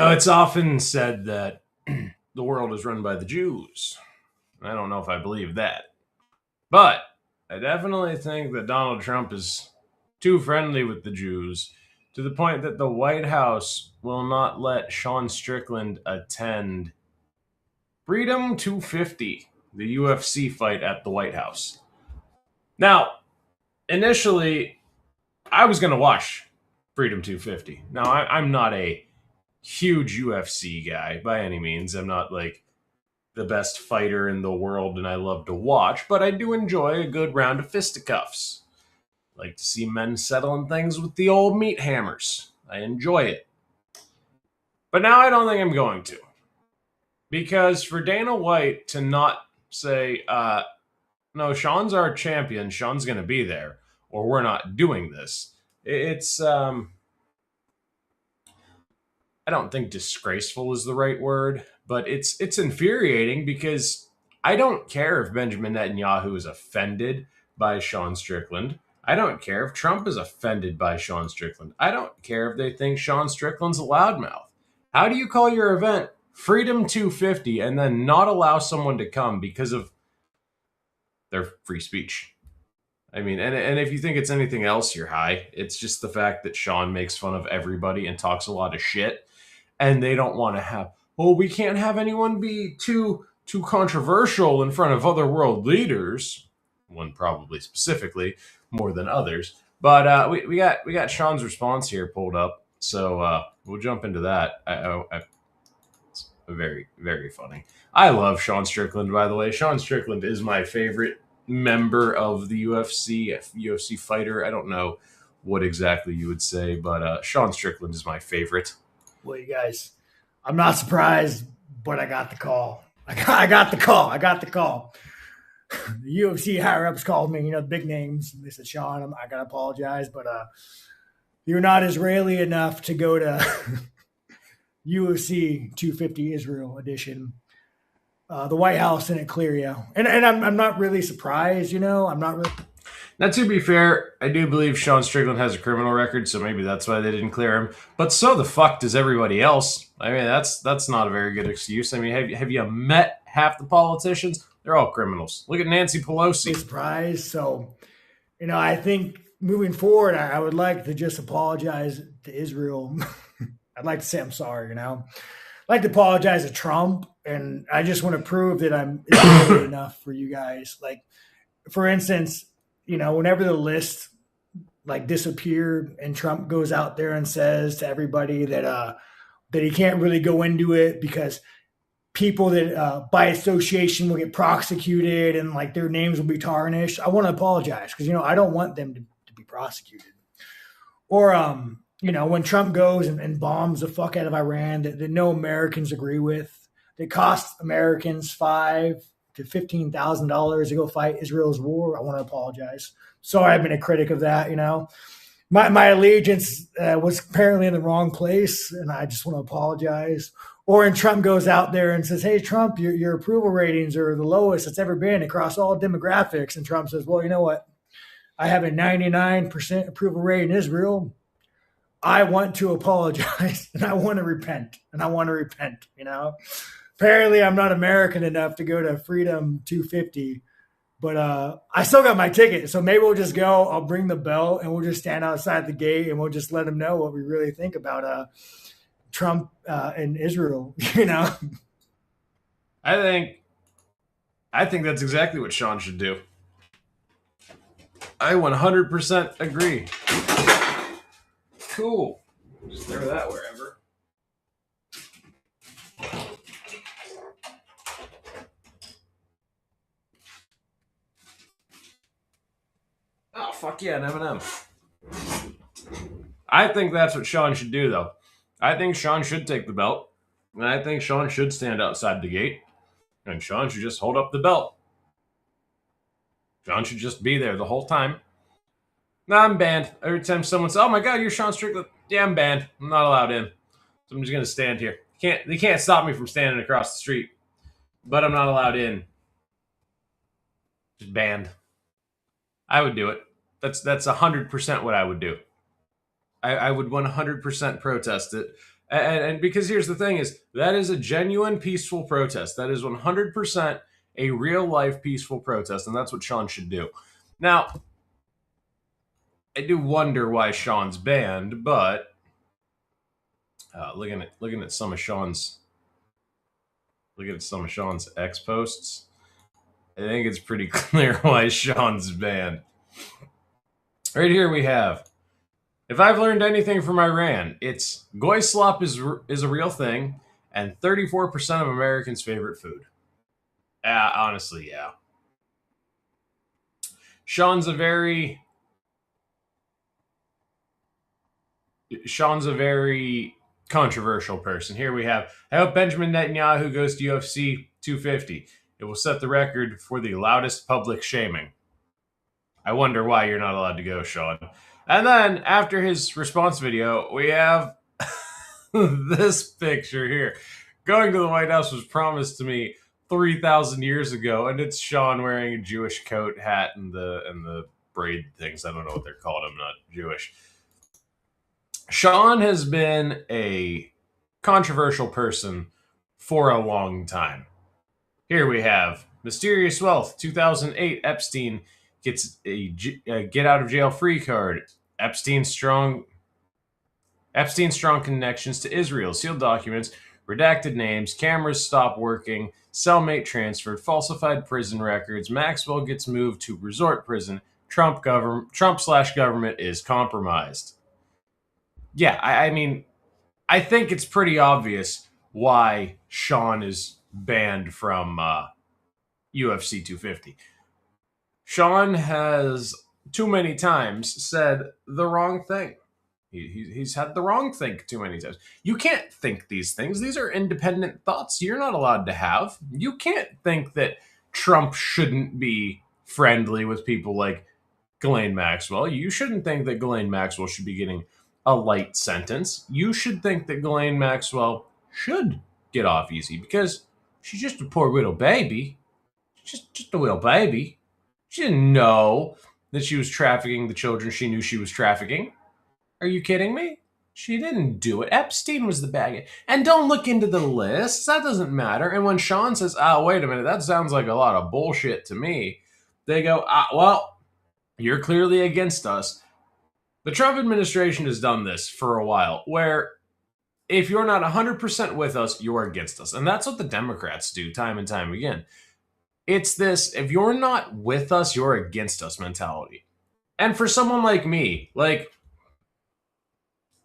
It's often said that the world is run by the Jews. I don't know if I believe that. But I definitely think that Donald Trump is too friendly with the Jews to the point that the White House will not let Sean Strickland attend Freedom 250, the UFC fight at the White House. Now, initially, I was going to watch Freedom 250. Now, I'm not a huge UFC guy by any means. I'm not like the best fighter in the world and I love to watch, but I do enjoy a good round of fisticuffs. Like to see men settling things with the old meat hammers. I enjoy it. But now I don't think I'm going to. Because for Dana White to not say, no, Sean's our champion, Sean's going to be there, or we're not doing this, it's, I don't think disgraceful is the right word, but it's infuriating because I don't care if Benjamin Netanyahu is offended by Sean Strickland. I don't care if Trump is offended by Sean Strickland. I don't care if they think Sean Strickland's a loudmouth. How do you call your event Freedom 250 and then not allow someone to come because of their free speech? I mean, and if you think it's anything else, you're high. It's just the fact that Sean makes fun of everybody and talks a lot of shit, and they don't want to have. Well, we can't have anyone be too controversial in front of other world leaders. One probably specifically more than others. But we got Sean's response here pulled up, so we'll jump into that. It's very very funny. I love Sean Strickland, by the way. Sean Strickland is my favorite member of the UFC fighter. I don't know what exactly you would say, but Sean Strickland is my favorite. Well, you guys, I'm not surprised, but I got the call. I got the call. The UFC higher ups called me, big names. They said, Sean, I got to apologize, but you're not Israeli enough to go to UFC 250 Israel edition. The White House didn't clear you. And I'm not really surprised, I'm not really. Now, to be fair, I do believe Sean Strickland has a criminal record, so maybe that's why they didn't clear him. But so the fuck does everybody else. I mean, that's not a very good excuse. I mean, have you met half the politicians? They're all criminals. Look at Nancy Pelosi. Surprised. So, I think moving forward, I would like to just apologize to Israel. I'd like to say I'm sorry, I'd like to apologize to Trump, and I just want to prove that I'm Israeli enough for you guys. Like, for instance, whenever the list disappeared and Trump goes out there and says to everybody that he can't really go into it because people that by association will get prosecuted and their names will be tarnished. I want to apologize because, I don't want them to be prosecuted. Or, when Trump goes and bombs the fuck out of Iran that no Americans agree with, that costs Americans $5,000 to $15,000 to go fight Israel's war. I want to apologize. Sorry, I've been a critic of that. My allegiance was apparently in the wrong place, and I just want to apologize. Or when Trump goes out there and says, "Hey, Trump, your approval ratings are the lowest it's ever been across all demographics," and Trump says, "Well, you know what? I have a 99% approval rate in Israel. I want to apologize, and I want to repent, Apparently, I'm not American enough to go to Freedom 250, but I still got my ticket. So maybe we'll just go. I'll bring the belt, and we'll just stand outside the gate, and we'll just let them know what we really think about Trump and Israel. I think that's exactly what Sean should do. I 100% agree. Cool. Just throw that wherever. Oh, fuck yeah, an M&M. I think that's what Sean should do, though. I think Sean should take the belt, and I think Sean should stand outside the gate, and Sean should just hold up the belt. Sean should just be there the whole time. Nah, I'm banned. Every time someone says, "Oh my God, you're Sean Strickland," yeah, I'm banned. I'm not allowed in. So I'm just gonna stand here. They can't stop me from standing across the street, but I'm not allowed in. Just banned. I would do it. That's 100% what I would do. I would 100% protest it And because here's the thing is that is a genuine peaceful protest. That is 100% a real life peaceful protest, and that's what Sean should do. Now, I do wonder why Sean's banned, but looking at some of Sean's X posts, I think it's pretty clear why Sean's banned. Right here we have, if I've learned anything from Iran, it's goy slop is a real thing, and 34% of Americans' favorite food. Honestly, yeah. Sean's a very Sean's a very controversial person. Here we have, I hope Benjamin Netanyahu goes to UFC 250. It will set the record for the loudest public shaming. I wonder why you're not allowed to go, Sean. And then after his response video, we have this picture here. Going to the White House was promised to me 3,000 years ago, and it's Sean wearing a Jewish coat, hat, and the braid things. I don't know what they're called. I'm not Jewish. Sean has been a controversial person for a long time. Here we have Mysterious Wealth, 2008. Epstein gets a get out of jail free card. Epstein's strong connections to Israel. Sealed documents, redacted names, cameras stop working, cellmate transferred, falsified prison records. Maxwell gets moved to resort prison. Trump/government is compromised. Yeah, I mean, I think it's pretty obvious why Sean is banned from UFC 250. Sean has too many times said the wrong thing. He's had the wrong think too many times. You can't think these things. These are independent thoughts you're not allowed to have. You can't think that Trump shouldn't be friendly with people like Ghislaine Maxwell. You shouldn't think that Ghislaine Maxwell should be getting a light sentence. You should think that Ghislaine Maxwell should get off easy because she's just a poor little baby. Just a little baby. She didn't know that she was trafficking the children she knew she was trafficking. Are you kidding me? She didn't do it. Epstein was the bad guy. And don't look into the lists. That doesn't matter. And when Sean says, wait a minute, that sounds like a lot of bullshit to me, they go, well, you're clearly against us. The Trump administration has done this for a while, where if you're not 100% with us, you're against us. And that's what the Democrats do time and time again. It's this, if you're not with us, you're against us mentality. And for someone like me, like,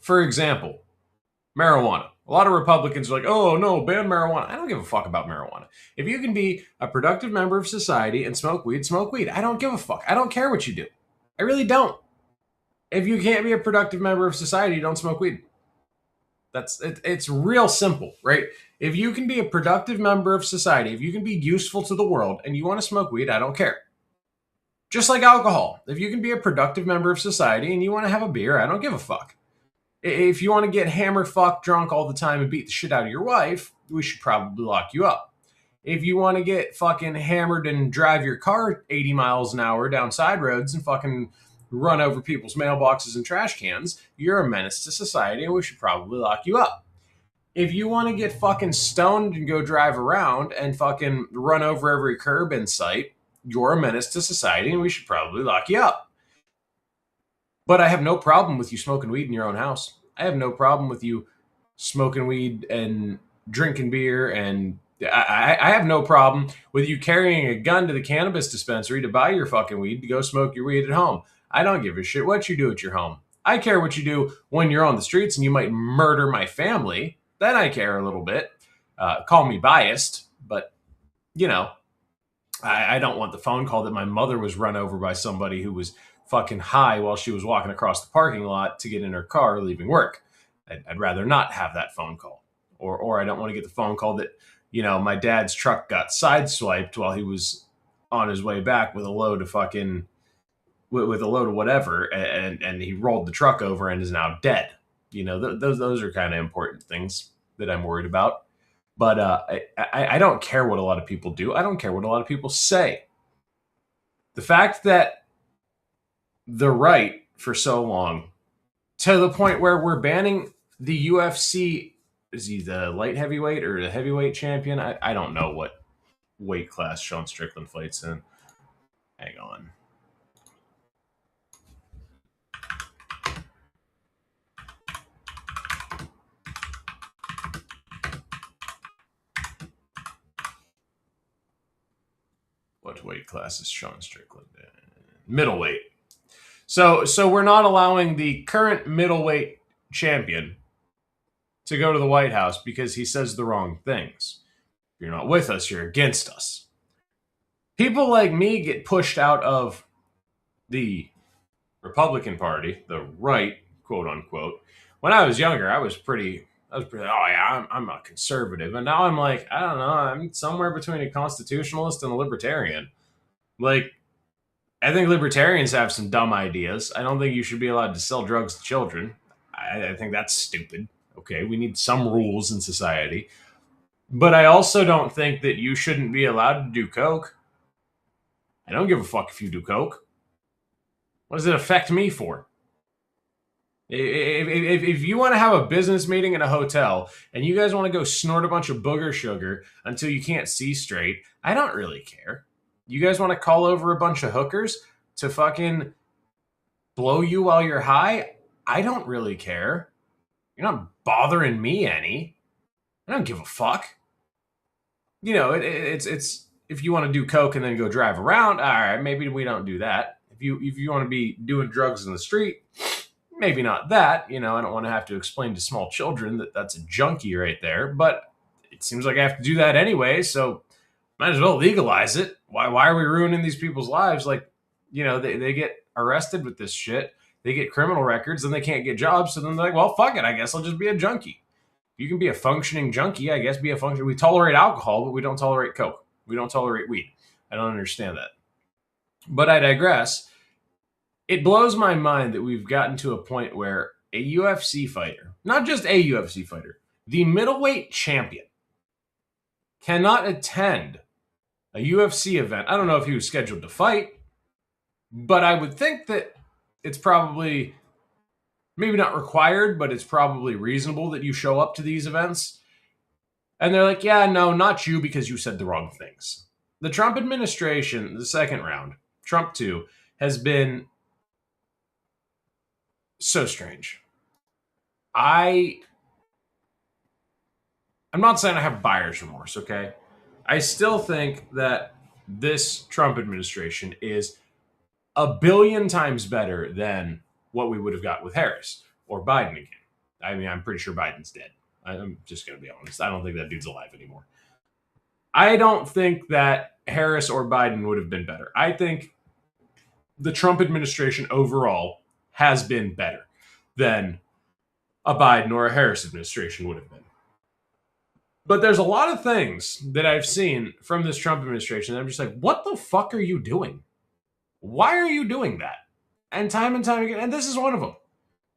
for example, marijuana. A lot of Republicans are like, oh, no, ban marijuana. I don't give a fuck about marijuana. If you can be a productive member of society and smoke weed, smoke weed. I don't give a fuck. I don't care what you do. I really don't. If you can't be a productive member of society, don't smoke weed. It's real simple, right? If you can be a productive member of society, if you can be useful to the world and you want to smoke weed, I don't care. Just like alcohol. If you can be a productive member of society and you want to have a beer, I don't give a fuck. If you want to get hammered, fucked, drunk all the time and beat the shit out of your wife, we should probably lock you up. If you want to get fucking hammered and drive your car 80 miles an hour down side roads and fucking run over people's mailboxes and trash cans, you're a menace to society and we should probably lock you up. If you want to get fucking stoned and go drive around and fucking run over every curb in sight, you're a menace to society and we should probably lock you up. But I have no problem with you smoking weed in your own house. I have no problem with you smoking weed and drinking beer, and I have no problem with you carrying a gun to the cannabis dispensary to buy your fucking weed to go smoke your weed at home. I don't give a shit what you do at your home. I care what you do when you're on the streets and you might murder my family. Then I care a little bit. Call me biased, but, you know, I don't want the phone call that my mother was run over by somebody who was fucking high while she was walking across the parking lot to get in her car leaving work. I'd rather not have that phone call. Or I don't want to get the phone call that, you know, my dad's truck got sideswiped while he was on his way back with a load of fucking, with a load of whatever, and he rolled the truck over and is now dead. You know, those are kind of important things that I'm worried about. But I don't care what a lot of people do. I don't care what a lot of people say. The fact that the right for so long, to the point where we're banning the UFC, is he the light heavyweight or the heavyweight champion? I don't know what weight class Sean Strickland fights in. Hang on. What weight class is Sean Strickland in? Middleweight. So we're not allowing the current middleweight champion to go to the White House because he says the wrong things. If you're not with us, you're against us. People like me get pushed out of the Republican Party, the right, quote unquote. When I was younger, oh yeah, I'm a conservative. And now I'm like, I don't know, I'm somewhere between a constitutionalist and a libertarian. Like, I think libertarians have some dumb ideas. I don't think you should be allowed to sell drugs to children. I think that's stupid. Okay, we need some rules in society. But I also don't think that you shouldn't be allowed to do coke. I don't give a fuck if you do coke. What does it affect me for? If you want to have a business meeting in a hotel and you guys want to go snort a bunch of booger sugar until you can't see straight, I don't really care. You guys want to call over a bunch of hookers to fucking blow you while you're high? I don't really care. You're not bothering me any. I don't give a fuck. You know, it's if you want to do coke and then go drive around, all right, maybe we don't do that. If you want to be doing drugs in the street, maybe not that. You know, I don't want to have to explain to small children that that's a junkie right there, but it seems like I have to do that anyway, so might as well legalize it. Why are we ruining these people's lives? Like, you know, they get arrested with this shit, they get criminal records, and they can't get jobs, so then they're like, well, fuck it, I guess I'll just be a junkie. You can be a functioning junkie, I guess. Be a function. We tolerate alcohol, but we don't tolerate coke. We don't tolerate weed. I don't understand that. But I digress. It blows my mind that we've gotten to a point where a UFC fighter, not just a UFC fighter, the middleweight champion, cannot attend a UFC event. I don't know if he was scheduled to fight, but I would think that it's probably maybe not required, but it's probably reasonable that you show up to these events. And they're like, yeah, no, not you because you said the wrong things. The Trump administration, the second round, Trump 2, has been so strange. I'm not saying I have buyer's remorse, okay? I still think that this Trump administration is a billion times better than what we would have got with Harris or Biden again. I mean, I'm pretty sure Biden's dead. I'm just going to be honest. I don't think that dude's alive anymore. I don't think that Harris or Biden would have been better. I think the Trump administration overall has been better than a Biden or a Harris administration would have been. But there's a lot of things that I've seen from this Trump administration that I'm just like, what the fuck are you doing? Why are you doing that? And time again, and this is one of them.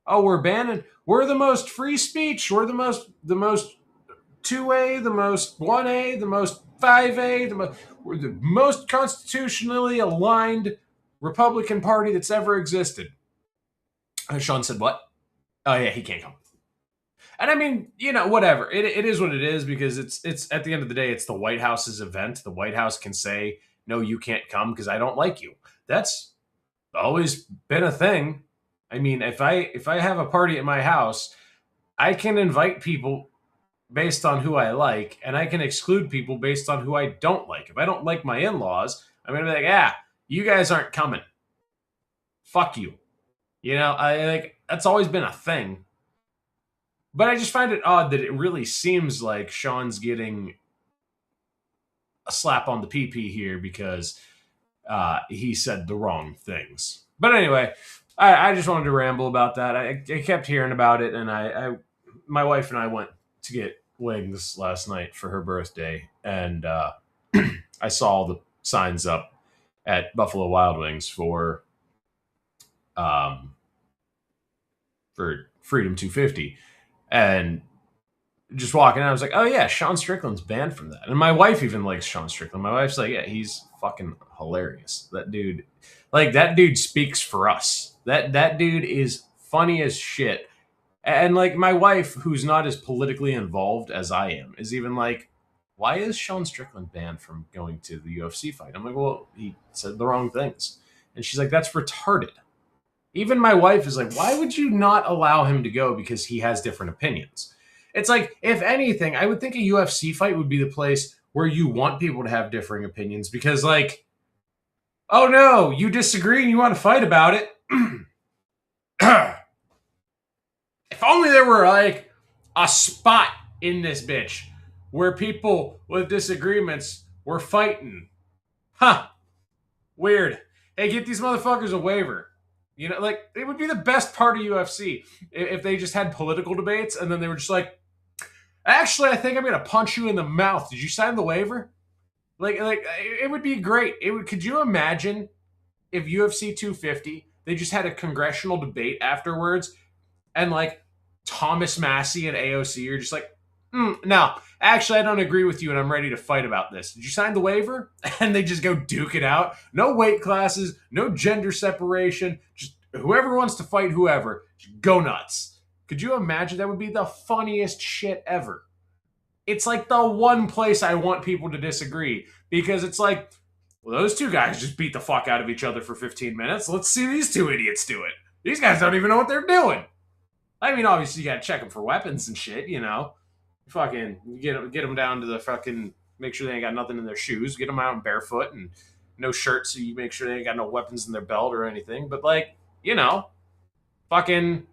Oh, we're banning. We're the most free speech. We're the most 2A, the most 1A, the most 5A, we're the most constitutionally aligned Republican Party that's ever existed. Sean said, what? Oh, yeah, he can't come. And I mean, you know, whatever. It is what it is because it's at the end of the day, it's the White House's event. The White House can say, no, you can't come because I don't like you. That's always been a thing. I mean, if I have a party at my house, I can invite people based on who I like, and I can exclude people based on who I don't like. If I don't like my in-laws, I'm gonna be like, you guys aren't coming. Fuck you. You know, I like that's always been a thing. But I just find it odd that it really seems like Sean's getting a slap on the pee here because he said the wrong things. But anyway, I just wanted to ramble about that. I kept hearing about it, and my wife and I went to get wings last night for her birthday, and I saw all the signs up at Buffalo Wild Wings for Freedom 250, and just walking out, I was like, oh yeah, Sean Strickland's banned from that. And my wife even likes Sean Strickland. My wife's like, yeah, he's fucking hilarious. That dude speaks for us. That dude is funny as shit. And like my wife, who's not as politically involved as I am, is even like, why is Sean Strickland banned from going to the UFC fight? I'm like, well, he said the wrong things. And she's like, that's retarded. Even my wife is like, why would you not allow him to go because he has different opinions? It's like, if anything, I would think a UFC fight would be the place where you want people to have differing opinions because, like, oh no, you disagree and you want to fight about it. If only there were like a spot in this bitch where people with disagreements were fighting. Huh. Weird. Hey, get these motherfuckers a waiver. You know, like, it would be the best part of UFC if they just had political debates and then they were just like, actually, I think I'm going to punch you in the mouth. Did you sign the waiver? Like it would be great. It would. Could you imagine if UFC 250 they just had a congressional debate afterwards and like Thomas Massey and AOC are just like, no, actually, I don't agree with you and I'm ready to fight about this. Did you sign the waiver? And they just go duke it out. No weight classes, no gender separation. Just whoever wants to fight whoever, just go nuts. Could you imagine? That would be the funniest shit ever. It's like the one place I want people to disagree because it's like, well, those two guys just beat the fuck out of each other for 15 minutes. Let's see these two idiots do it. These guys don't even know what they're doing. I mean, obviously, you got to check them for weapons and shit, you know. Fucking get them down to the fucking, make sure they ain't got nothing in their shoes. Get them out barefoot and no shirt so you make sure they ain't got no weapons in their belt or anything. But, like, you know, fucking,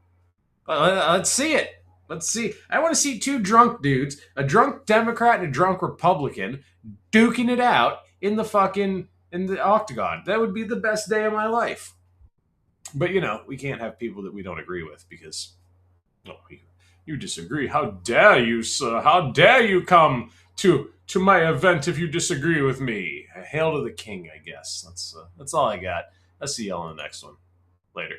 let's see it. Let's see. I want to see two drunk dudes, a drunk Democrat and a drunk Republican, duking it out in the octagon. That would be the best day of my life. But, you know, we can't have people that we don't agree with because, oh, you disagree. How dare you, sir? How dare you come to my event if you disagree with me? Hail to the king, I guess. That's all I got. I'll see y'all in the next one. Later.